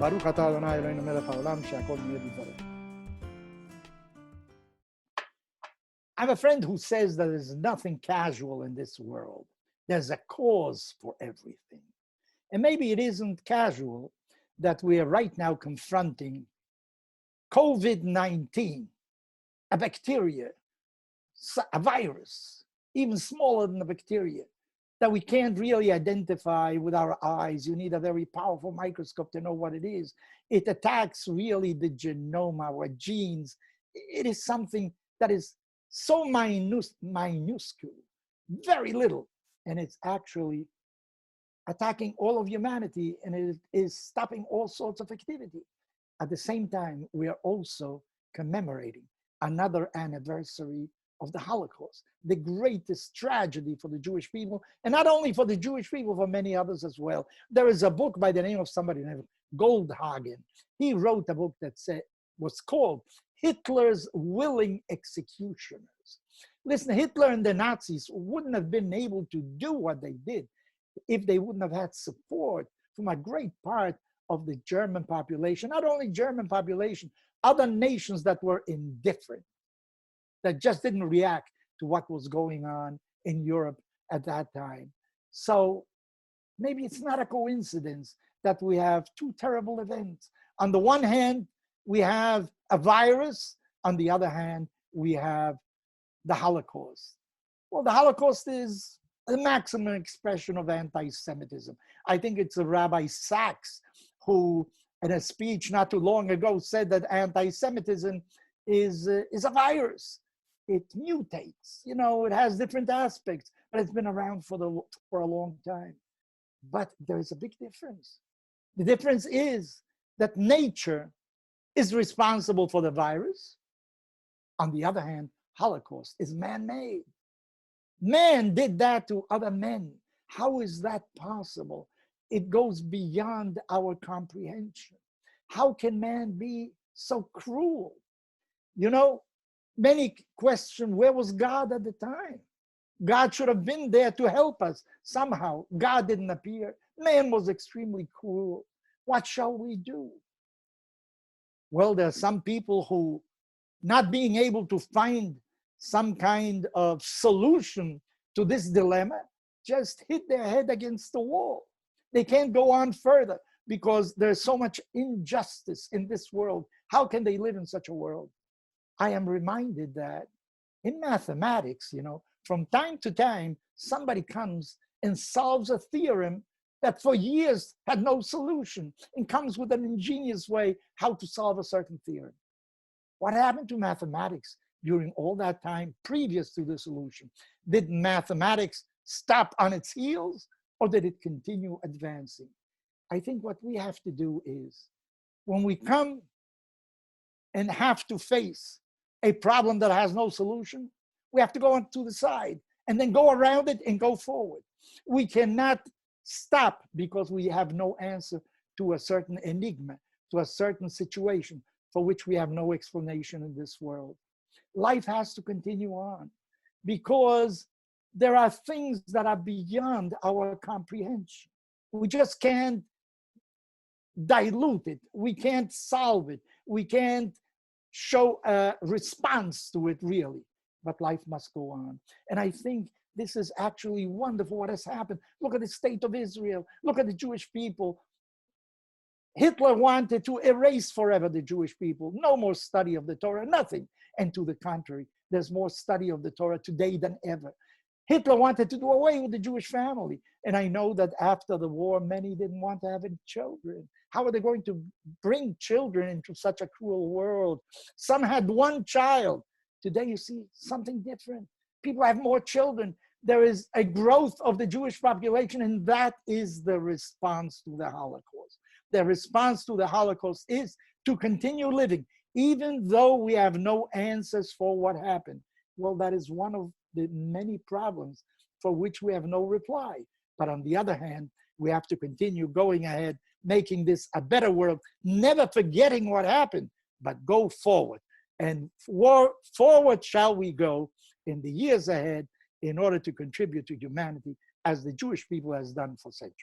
ברוך אתה אדוני אלוהינו מלך העולם שהכל נהיה בדברו. I have a friend who says that there's nothing casual in this world. There's a cause for everything. And maybe it isn't casual that we are right now confronting COVID-19, a bacteria, a virus, even smaller than the bacteria, that we can't really identify with our eyes. You need a very powerful microscope to know what it is. It attacks really the genome, our genes. It is something that is so minuscule, very little, and it's actually attacking all of humanity, and it is stopping all sorts of activity. At the same time, we are also commemorating another anniversary of the Holocaust, the greatest tragedy for the Jewish people, and not only for the Jewish people, for many others as well. There is a book by the name of somebody named Goldhagen. He wrote a book that was called Hitler's Willing Executioners. Listen, Hitler and the Nazis wouldn't have been able to do what they did if they wouldn't have had support from a great part of the German population, not only German population, other nations that were indifferent, that just didn't react to what was going on in Europe at that time. So maybe it's not a coincidence that we have two terrible events. On the one hand, we have a virus. On the other hand, we have the Holocaust. Well, the Holocaust is the maximum expression of anti-Semitism. I think it's Rabbi Sachs who, in a speech not too long ago, said that anti-Semitism is a virus. It mutates, you know, it has different aspects, but it's been around for a long time. But there is a big difference. The difference is that nature is responsible for the virus. On the other hand, Holocaust is man-made. Man did that to other men. How is that possible? It goes beyond our comprehension. How can man be so cruel? You know, many question, where was God at the time? God should have been there to help us. Somehow, God didn't appear. Man was extremely cruel. What shall we do? Well, there are some people who, not being able to find some kind of solution to this dilemma, just hit their head against the wall. They can't go on further because there's so much injustice in this world. How can they live in such a world? I am reminded that in mathematics, you know, from time to time, somebody comes and solves a theorem that for years had no solution and comes with an ingenious way how to solve a certain theorem. What happened to mathematics during all that time previous to the solution? Did mathematics stop on its heels or did it continue advancing? I think what we have to do is when we come and have to face a problem that has no solution, we have to go on to the side and then go around it and go forward. We cannot stop because we have no answer to a certain enigma, to a certain situation for which we have no explanation in this world. Life has to continue on because there are things that are beyond our comprehension. We just can't dilute it. We can't solve it. We can't show a response to it really, but life must go on. And I think this is actually wonderful what has happened. Look at the state of Israel. Look at the Jewish people. Hitler wanted to erase forever the Jewish people. No more study of the Torah, nothing. And to the contrary, there's more study of the Torah today than ever. Hitler wanted to do away with the Jewish family. And I know that after the war, many didn't want to have any children. How are they going to bring children into such a cruel world? Some had one child. Today you see something different. People have more children. There is a growth of the Jewish population, and that is the response to the Holocaust. The response to the Holocaust is to continue living, even though we have no answers for what happened. Well, that is one of the many problems for which we have no reply. But on the other hand, we have to continue going ahead, making this a better world, never forgetting what happened, but go forward. And forward shall we go in the years ahead in order to contribute to humanity as the Jewish people has done for centuries.